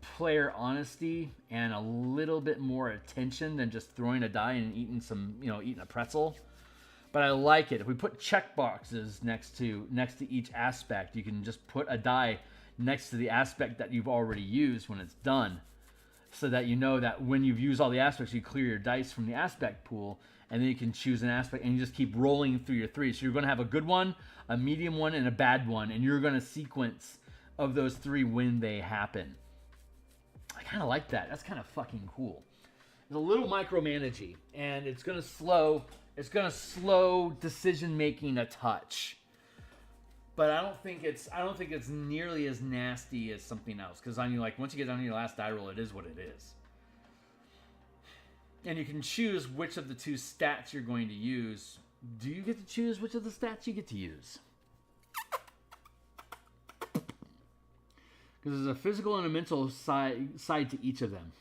player honesty and a little bit more attention than just throwing a die and eating a pretzel. But I like it. If we put check boxes next to each aspect, you can just put a die next to the aspect that you've already used when it's done, so that you know that when you've used all the aspects, you clear your dice from the aspect pool, and then you can choose an aspect, and you just keep rolling through your three. So you're going to have a good one, a medium one, and a bad one, and you're going to sequence of those three when they happen. I kind of like that. That's kind of fucking cool. It's a little micromanagey, and it's going to slow decision making a touch. But I don't think it's nearly as nasty as something else. Because once you get down to your last die roll, it is what it is. And you can choose which of the two stats you're going to use. Do you get to choose which of the stats you get to use? Because there's a physical and a mental side to each of them.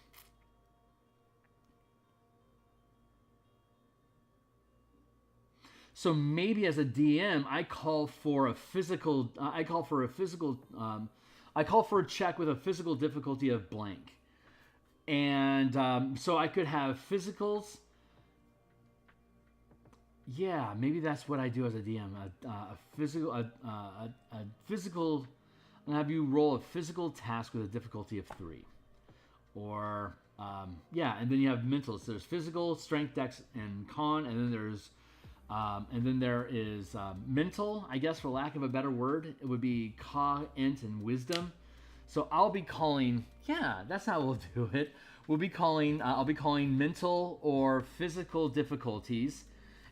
So maybe as a DM, I call for a check with a physical difficulty of blank, and so I could have physicals. Yeah, maybe that's what I do as a DM. A physical. I'll have you roll a physical task with a difficulty of 3, or and then you have mental. So there's physical, strength, dex, and con, and then there is mental, I guess, for lack of a better word. It would be cog, int, and wisdom. So I'll be calling, that's how we'll do it. I'll be calling mental or physical difficulties.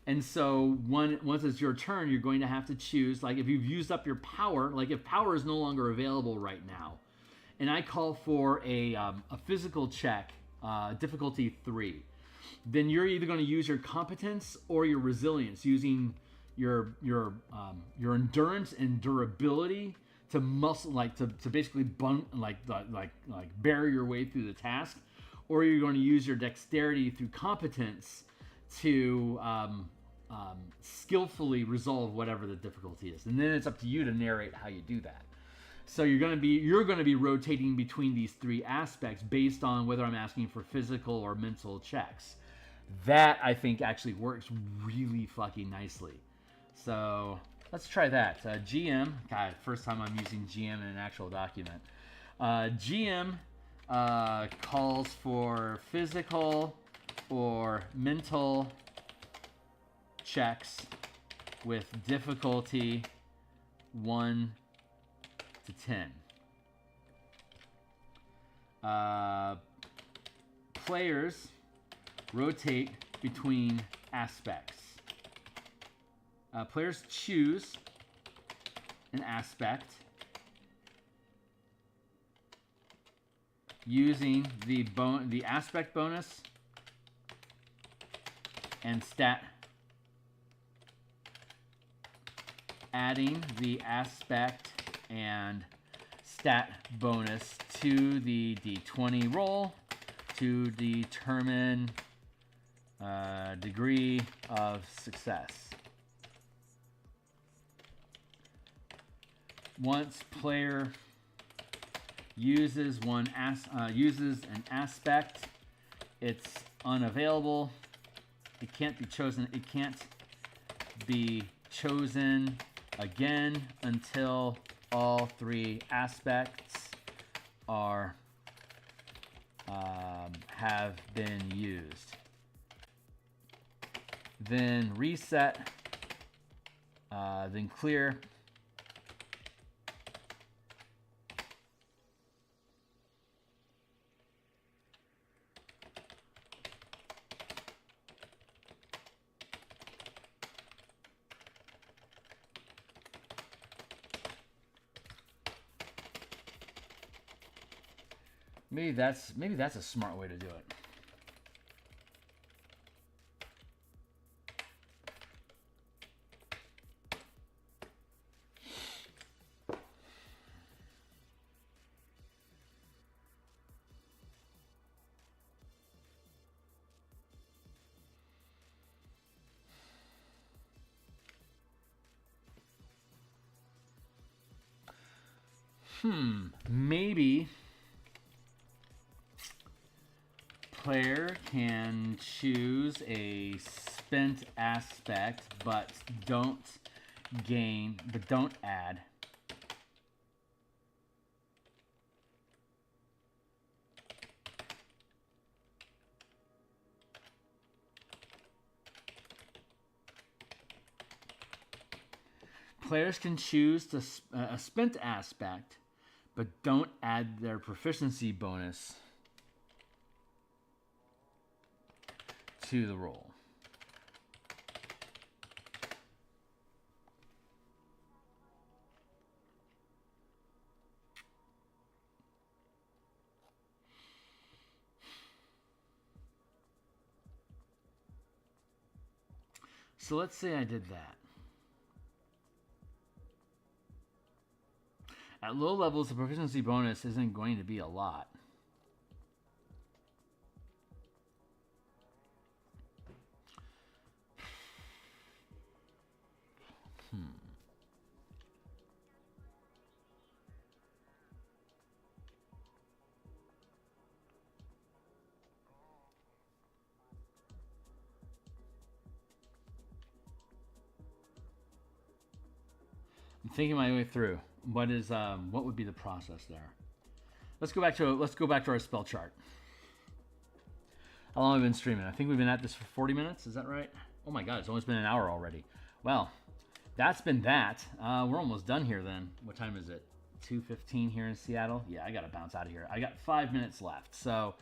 And so once it's your turn, you're going to have to choose, like if you've used up your power, like if power is no longer available right now, and I call for a physical check, difficulty 3. Then you're either going to use your competence or your resilience, using your endurance and durability to basically bear your way through the task, or you're going to use your dexterity through competence to skillfully resolve whatever the difficulty is, and then it's up to you to narrate how you do that. So you're going to be rotating between these three aspects based on whether I'm asking for physical or mental checks. That, I think, actually works really fucking nicely. So let's try that. GM, God, first time I'm using GM in an actual document. GM calls for physical or mental checks with difficulty 1 to 10. Players rotate between aspects. Players choose an aspect using the aspect bonus and stat, adding the aspect and stat bonus to the d20 roll to determine degree of success. Once player uses an aspect, it's unavailable. It can't be chosen. It can't be chosen again until all three aspects have been used. Then reset, then clear. Maybe that's a smart way to do it. Maybe player can choose a spent aspect, but don't add. Players can choose a spent aspect, but don't add their proficiency bonus to the roll. So let's say I did that. At low levels, the proficiency bonus isn't going to be a lot. I'm thinking my way through. What would be the process there? Let's go back to our spell chart. How long have we been streaming? I think we've been at this for 40 minutes. Is that right? Oh my god, it's almost been an hour already. Well, that's been that. We're almost done here then. What time is it? 2:15 here in Seattle? Yeah, I gotta bounce out of here. I got 5 minutes left. So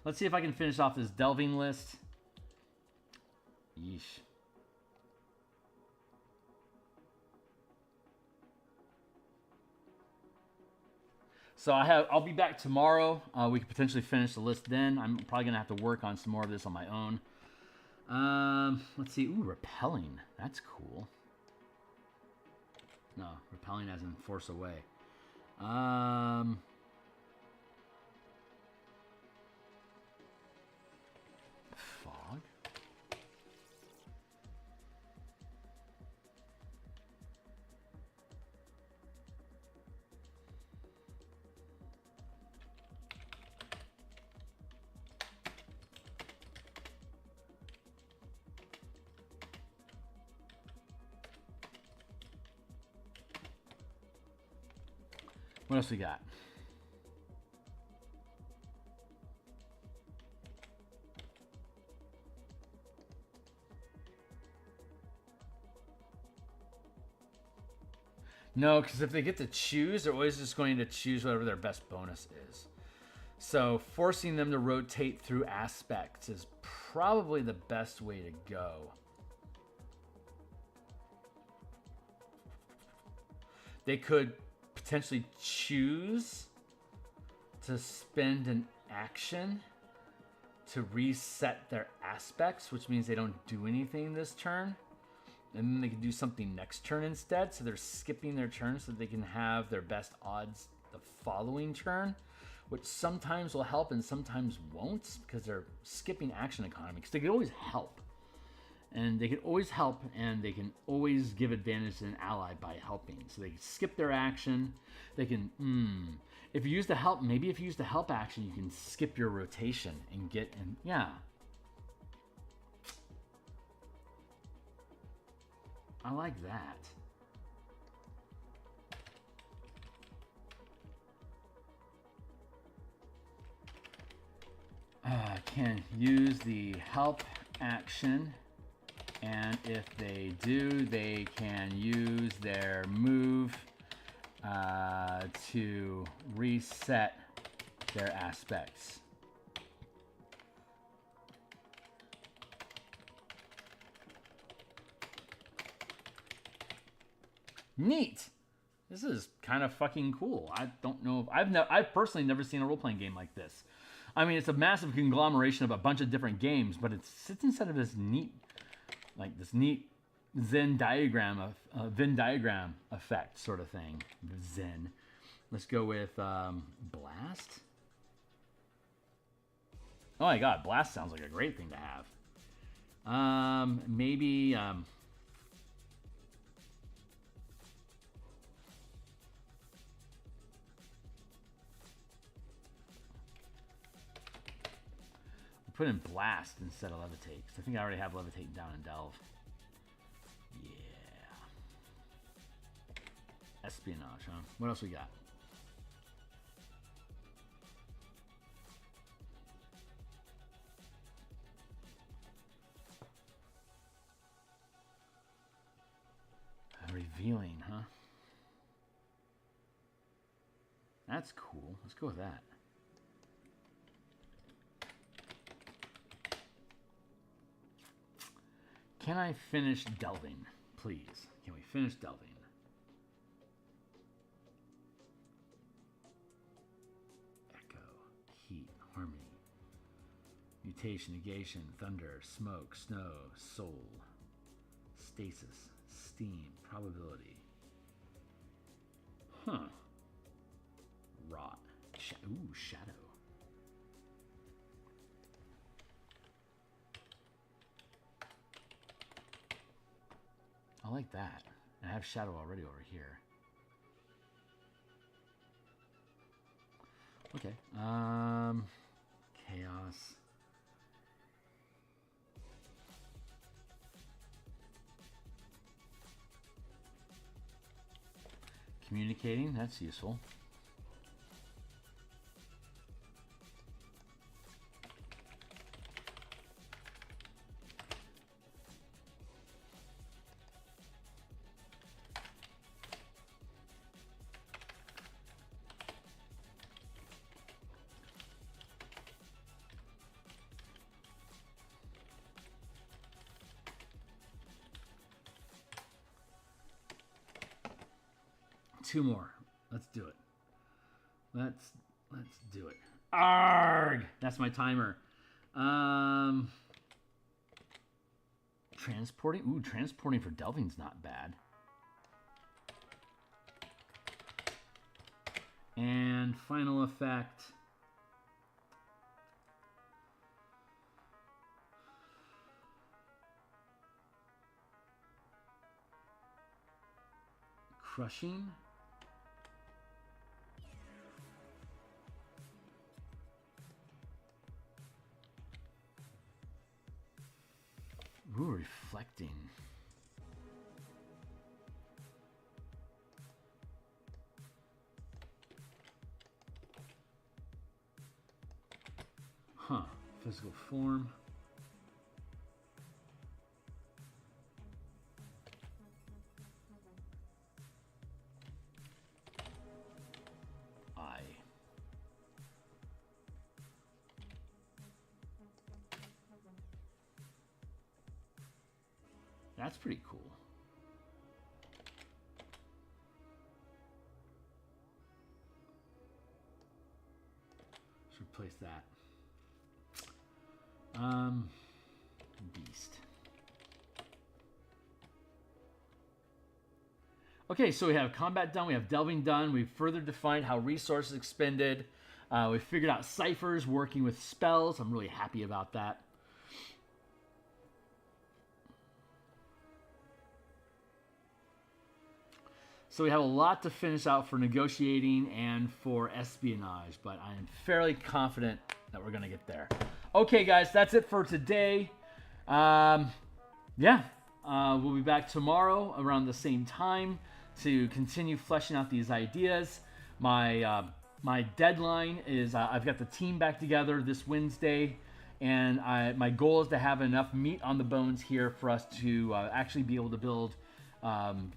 let's see if I can finish off this delving list. Yeesh. So I'll be back tomorrow. We could potentially finish the list then. I'm probably gonna have to work on some more of this on my own. Let's see. Ooh, repelling. That's cool. No, repelling as in force away. Fog. What else we got? No, because if they get to choose, they're always just going to choose whatever their best bonus is. So forcing them to rotate through aspects is probably the best way to go. They could potentially choose to spend an action to reset their aspects, which means they don't do anything this turn. And then they can do something next turn instead. So they're skipping their turn so they can have their best odds the following turn, which sometimes will help and sometimes won't because they're skipping action economy. Because they can always help. And they can always help, and they can always give advantage to an ally by helping. So they can skip their action. They can, if you use the help, maybe if you use the help action, you can skip your rotation and get, and yeah. I like that. Can use the help action. And if they do, they can use their move to reset their aspects. Neat. This is kind of fucking cool. I don't know if I've personally never seen a role-playing game like this. I mean, it's a massive conglomeration of a bunch of different games, but it sits inside of this neat, like this neat Venn diagram effect sort of thing. Zen. Let's go with Blast. Oh my god, Blast sounds like a great thing to have. Maybe put in Blast instead of Levitate, because I think I already have Levitate down in Delve. Yeah. Espionage, huh? What else we got? Revealing, huh? That's cool. Let's go with that. Can I finish delving, please? Can we finish delving? Echo, heat, harmony, mutation, negation, thunder, smoke, snow, soul, stasis, steam, probability. Huh. Rot. Ooh, shadow. I like that. I have shadow already over here. Okay. Chaos. Communicating, that's useful. Two more. Let's do it. Let's do it. Arg! That's my timer. Transporting. Ooh, transporting for delving's not bad. And final effect. Crushing. Ooh, reflecting. Huh. Physical form. That's pretty cool. Let's replace that. Beast. Okay, so we have combat done, we have delving done, we've further defined how resources expended. We figured out ciphers working with spells. I'm really happy about that. So we have a lot to finish out for negotiating and for espionage, but I am fairly confident that we're going to get there. Okay, guys, that's it for today. We'll be back tomorrow around the same time to continue fleshing out these ideas. My deadline is I've got the team back together this Wednesday, and my goal is to have enough meat on the bones here for us to actually be able to build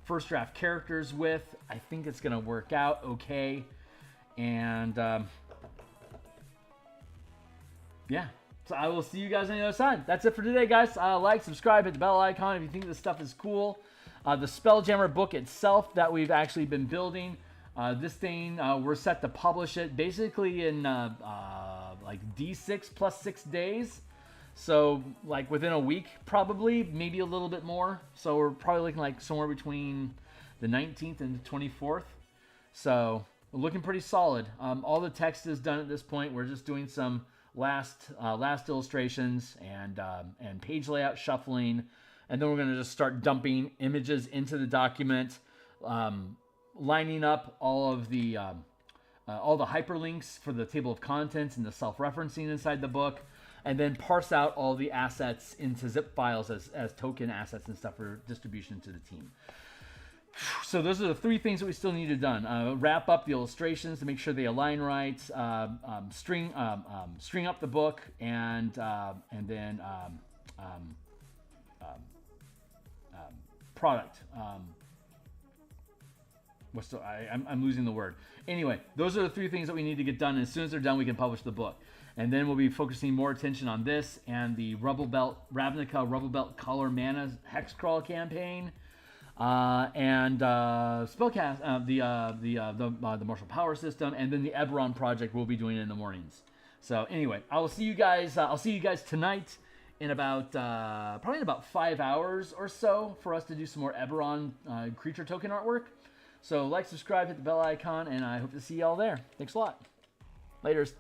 first draft characters with. I think it's going to work out okay. And yeah, so I will see you guys on the other side. That's it for today, guys. Like, subscribe, hit the bell icon if you think this stuff is cool. The Spelljammer book itself that we've actually been building. This thing, we're set to publish it basically in like D6 plus 6 days. So like within a week, probably, maybe a little bit more. So we're probably looking like somewhere between the 19th and the 24th. So we're looking pretty solid. All the text is done at this point. We're just doing some last illustrations and page layout shuffling. And then we're going to just start dumping images into the document, lining up all the hyperlinks for the table of contents and the self-referencing inside the book, and then parse out all the assets into zip files as token assets and stuff for distribution to the team. So those are the 3 things that we still need to done. Wrap up the illustrations to make sure they align right, string up the book, and then product. I'm losing the word. Anyway, those are the 3 things that we need to get done. And as soon as they're done, we can publish the book. And then we'll be focusing more attention on this and the Ravnica Rubble Belt Color Mana Hex Crawl campaign, and Spellcast, the Martial Power System, and then the Eberron project we'll be doing in the mornings. So anyway, I'll see you guys tonight in about probably in about 5 hours or so for us to do some more Eberron creature token artwork. So like, subscribe, hit the bell icon, and I hope to see y'all there. Thanks a lot. Laters.